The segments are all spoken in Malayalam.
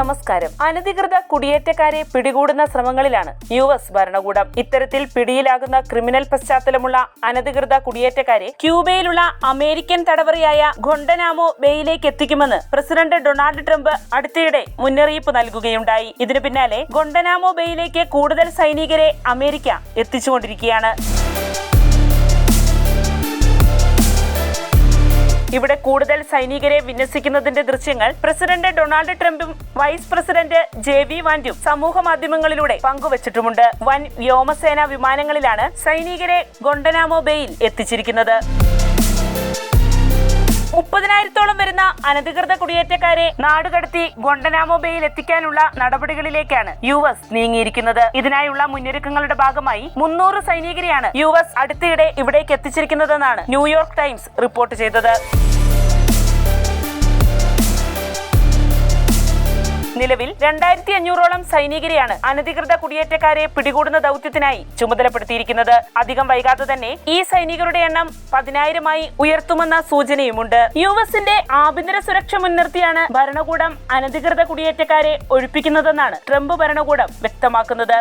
നമസ്കാരം. അനധികൃത കുടിയേറ്റക്കാരെ പിടികൂടുന്ന ശ്രമങ്ങളിലാണ് US ഭരണകൂടം. ഇത്തരത്തിൽ പിടിയിലാകുന്ന ക്രിമിനൽ പശ്ചാത്തലമുള്ള അനധികൃത കുടിയേറ്റക്കാരെ ക്യൂബയിലുള്ള അമേരിക്കൻ തടവറയായ ഗൊണ്ടനാമോ ബേയിലേക്ക് എത്തിക്കുമെന്ന് പ്രസിഡന്റ് ഡൊണാൾഡ് ട്രംപ് അടുത്തിടെ മുന്നറിയിപ്പ് നൽകുകയുണ്ടായി. ഇതിനു പിന്നാലെ ഗൊണ്ടനാമോ ബേയിലേക്ക് കൂടുതൽ സൈനികരെ അമേരിക്ക എത്തിച്ചുകൊണ്ടിരിക്കുകയാണ്. ഇവിടെ കൂടുതൽ സൈനികരെ വിന്യസിക്കുന്നതിന്റെ ദൃശ്യങ്ങൾ പ്രസിഡന്റ് ഡൊണാൾഡ് ട്രംപും വൈസ് പ്രസിഡന്റ് JD വാൻസും സമൂഹ മാധ്യമങ്ങളിലൂടെ പങ്കുവച്ചിട്ടുമുണ്ട്. വൻ വ്യോമസേനാ വിമാനങ്ങളിലാണ് സൈനികരെ ഗൊണ്ടനാമോ ബേയിൽ എത്തിച്ചിരിക്കുന്നത്. 30,000-ഓളം വരുന്ന അനധികൃത കുടിയേറ്റക്കാരെ നാടുകടത്തി ഗൊണ്ടനാമോ ബേയിൽ എത്തിക്കാനുള്ള നടപടികളിലേക്കാണ് US നീങ്ങിയിരിക്കുന്നത്. ഇതിനായുള്ള മുന്നൊരുക്കങ്ങളുടെ ഭാഗമായി 300 സൈനികരെയാണ് US അടുത്തിടെ ഇവിടേക്ക് എത്തിച്ചിരിക്കുന്നതെന്നാണ് ന്യൂയോർക്ക് ടൈംസ് റിപ്പോർട്ട് ചെയ്തത്. നിലവിൽ 2,500-ഓളം സൈനികരെയാണ് അനധികൃത കുടിയേറ്റക്കാരെ പിടികൂടുന്ന ദൗത്യത്തിനായി ചുമതലപ്പെടുത്തിയിരിക്കുന്നത്. അധികം വൈകാതെ തന്നെ ഈ സൈനികരുടെ എണ്ണം 10,000-ആയി ഉയർത്തുമെന്ന സൂചനയുമുണ്ട്. US-ന്റെ ആഭ്യന്തര സുരക്ഷ മുൻനിർത്തിയാണ് ഭരണകൂടം അനധികൃത കുടിയേറ്റക്കാരെ ഒഴിപ്പിക്കുന്നതെന്നാണ് ട്രംപ് ഭരണകൂടം വ്യക്തമാക്കുന്നത്.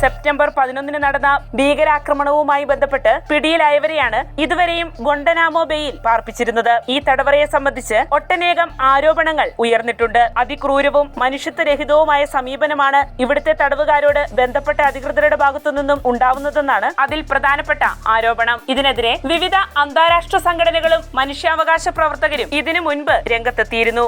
സെപ്റ്റംബർ 11 നടന്ന ഭീകരാക്രമണവുമായി ബന്ധപ്പെട്ട് പിടിയിലായവരെയാണ് ഇതുവരെയും ഗൊണ്ടനാമോ ബേയിൽ പാർപ്പിച്ചിരുന്നത്. ഈ തടവറയെ സംബന്ധിച്ച് ഒട്ടനേകം ആരോപണങ്ങൾ ഉയർന്നിട്ടുണ്ട്. അതിക്രൂരവും മനുഷ്യത്വരഹിതവുമായ സമീപനമാണ് ഇവിടുത്തെ തടവുകാരോട് ബന്ധപ്പെട്ട അധികൃതരുടെ ഭാഗത്തുനിന്നും ഉണ്ടാവുന്നതെന്നാണ് അതിൽ പ്രധാനപ്പെട്ട ആരോപണം. ഇതിനെതിരെ വിവിധ അന്താരാഷ്ട്ര സംഘടനകളും മനുഷ്യാവകാശ പ്രവർത്തകരും ഇതിനു മുൻപ് രംഗത്തെത്തിയിരുന്നു.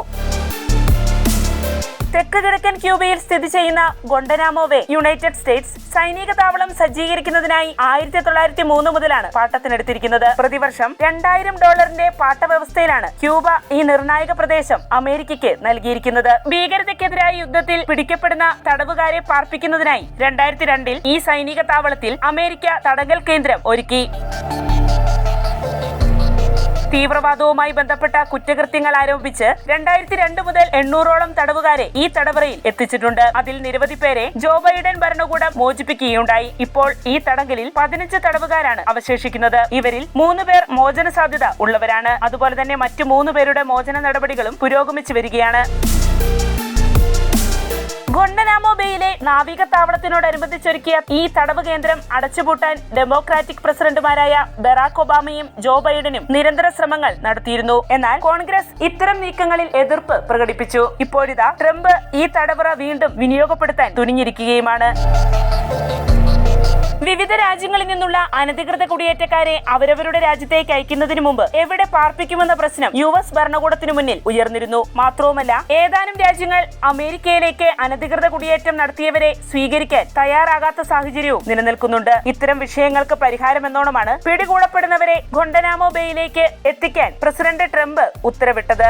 തെക്ക് കിഴക്കൻ ക്യൂബയിൽ സ്ഥിതി ചെയ്യുന്ന ഗൊണ്ടനാമോ ബേ യുണൈറ്റഡ് സ്റ്റേറ്റ്സ് സൈനിക താവളം സജ്ജീകരിക്കുന്നതിനായി 1903 മുതലാണ് പാട്ടത്തിനെടുത്തിരിക്കുന്നത്. പ്രതിവർഷം $2,000 പാട്ട വ്യവസ്ഥയിലാണ് ക്യൂബ ഈ നിർണായക പ്രദേശം അമേരിക്കയ്ക്ക് നൽകിയിരിക്കുന്നത്. ഭീകരതയ്ക്കെതിരായ യുദ്ധത്തിൽ പിടിക്കപ്പെടുന്ന തടവുകാരെ പാർപ്പിക്കുന്നതിനായി 2002-ൽ ഈ സൈനിക താവളത്തിൽ അമേരിക്ക തടങ്കൽ കേന്ദ്രം ഒരുക്കി. തീവ്രവാദവുമായി ബന്ധപ്പെട്ട കുറ്റകൃത്യങ്ങൾ ആരോപിച്ച് 2002 മുതൽ 800-ഓളം തടവുകാരെ ഈ തടവറയിൽ എത്തിച്ചിട്ടുണ്ട്. അതിൽ നിരവധി പേരെ ജോ ബൈഡൻ ഭരണകൂടം മോചിപ്പിക്കുകയുണ്ടായി. ഇപ്പോൾ ഈ തടങ്കലിൽ 15 തടവുകാരാണ് അവശേഷിക്കുന്നത്. ഇവരിൽ 3 പേർ മോചന സാധ്യത ഉള്ളവരാണ്. അതുപോലെ തന്നെ മറ്റു 3 പേരുടെ മോചന നടപടികളും പുരോഗമിച്ചു വരികയാണ്. ഗൊണ്ടനാമോ ബേയിലെ നാവിക താവളത്തിനോടനുബന്ധിച്ചൊരുക്കിയ ഈ തടവ് കേന്ദ്രം അടച്ചുപൂട്ടാൻ ഡെമോക്രാറ്റിക് പ്രസിഡന്റുമാരായ ബറാക് ഒബാമയും ജോ ബൈഡനും നിരന്തര ശ്രമങ്ങൾ നടത്തിയിരുന്നു. എന്നാൽ കോൺഗ്രസ് ഇത്തരം നീക്കങ്ങളിൽ എതിർപ്പ് പ്രകടിപ്പിച്ചു. ഇപ്പോഴിതാ ട്രംപ് ഈ തടവറ വീണ്ടും വിനിയോഗപ്പെടുത്താൻ തുനിഞ്ഞിരിക്കുകയുമാണ്. വിവിധ രാജ്യങ്ങളിൽ നിന്നുള്ള അനധികൃത കുടിയേറ്റക്കാരെ അവരവരുടെ രാജ്യത്തേക്ക് അയക്കുന്നതിന് മുമ്പ് എവിടെ പാർപ്പിക്കുമെന്ന പ്രശ്നം US ഭരണകൂടത്തിനു മുന്നിൽ ഉയർന്നിരുന്നു. മാത്രവുമല്ല, ഏതാനും രാജ്യങ്ങൾ അമേരിക്കയിലേക്ക് അനധികൃത കുടിയേറ്റം നടത്തിയവരെ സ്വീകരിക്കാൻ തയ്യാറാകാത്ത സാഹചര്യവും നിലനിൽക്കുന്നുണ്ട്. ഇത്തരം വിഷയങ്ങൾക്ക് പരിഹാരമെന്നോണമാണ് പിടികൂടപ്പെടുന്നവരെ ഗൊണ്ടനാമോ ബേയിലേക്ക് എത്തിക്കാൻ പ്രസിഡന്റ് ട്രംപ് ഉത്തരവിട്ടത്.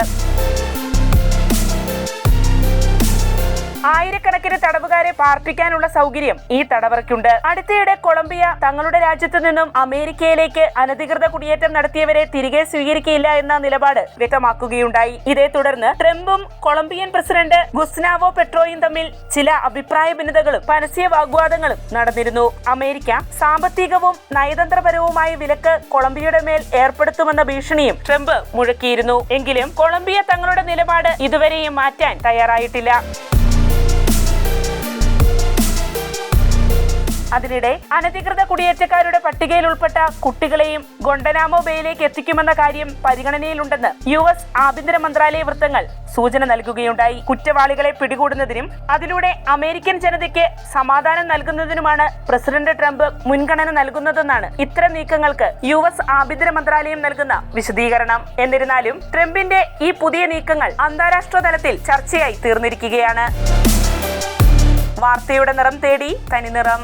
ആയിരക്കണക്കിന് തടവുകാരെ പാർപ്പിക്കാനുള്ള സൗകര്യം ഈ തടവറയ്ക്കുണ്ട്. അടുത്തിടെ കൊളംബിയ തങ്ങളുടെ രാജ്യത്തു നിന്നും അമേരിക്കയിലേക്ക് അനധികൃത കുടിയേറ്റം നടത്തിയവരെ തിരികെ സ്വീകരിക്കില്ല എന്ന നിലപാട് വ്യക്തമാക്കുകയുണ്ടായി. ഇതേ തുടർന്ന് ട്രംപും കൊളംബിയൻ പ്രസിഡന്റ് ഗുസ്നാവോ പെട്രോയും തമ്മിൽ ചില അഭിപ്രായ ഭിന്നതകളും പരസ്യ വാഗ്വാദങ്ങളും നടന്നിരുന്നു. അമേരിക്ക സാമ്പത്തികവും നയതന്ത്രപരവുമായ വിലക്ക് കൊളംബിയയുടെ മേൽ ഏർപ്പെടുത്തുമെന്ന ഭീഷണിയും ട്രംപ് മുഴക്കിയിരുന്നു. എങ്കിലും കൊളംബിയ തങ്ങളുടെ നിലപാട് ഇതുവരെയും മാറ്റാൻ തയ്യാറായിട്ടില്ല. അതിനിടെ അനധികൃത കുടിയേറ്റക്കാരുടെ പട്ടികയിൽ ഉൾപ്പെട്ട കുട്ടികളെയും ഗൊണ്ടനാമോ ബേയിലേക്ക് എത്തിക്കുമെന്ന കാര്യം പരിഗണനയിലുണ്ടെന്ന് US ആഭ്യന്തര മന്ത്രാലയ വൃത്തങ്ങൾ സൂചന നൽകുകയുണ്ടായി. കുറ്റവാളികളെ പിടികൂടുന്നതിനും അതിലൂടെ അമേരിക്കൻ ജനതയ്ക്ക് സമാധാനം നൽകുന്നതിനുമാണ് പ്രസിഡന്റ് ട്രംപ് മുൻഗണന നൽകുന്നതെന്നാണ് ഇത്തരം നീക്കങ്ങൾക്ക് US ആഭ്യന്തര മന്ത്രാലയം നൽകുന്ന വിശദീകരണം. എന്നിരുന്നാലും ട്രംപിന്റെ ഈ പുതിയ നീക്കങ്ങൾ അന്താരാഷ്ട്ര തലത്തിൽ ചർച്ചയായി തീർന്നിരിക്കുകയാണ്. വാർത്തയുടെ നിറം തേടി തനിനിറം.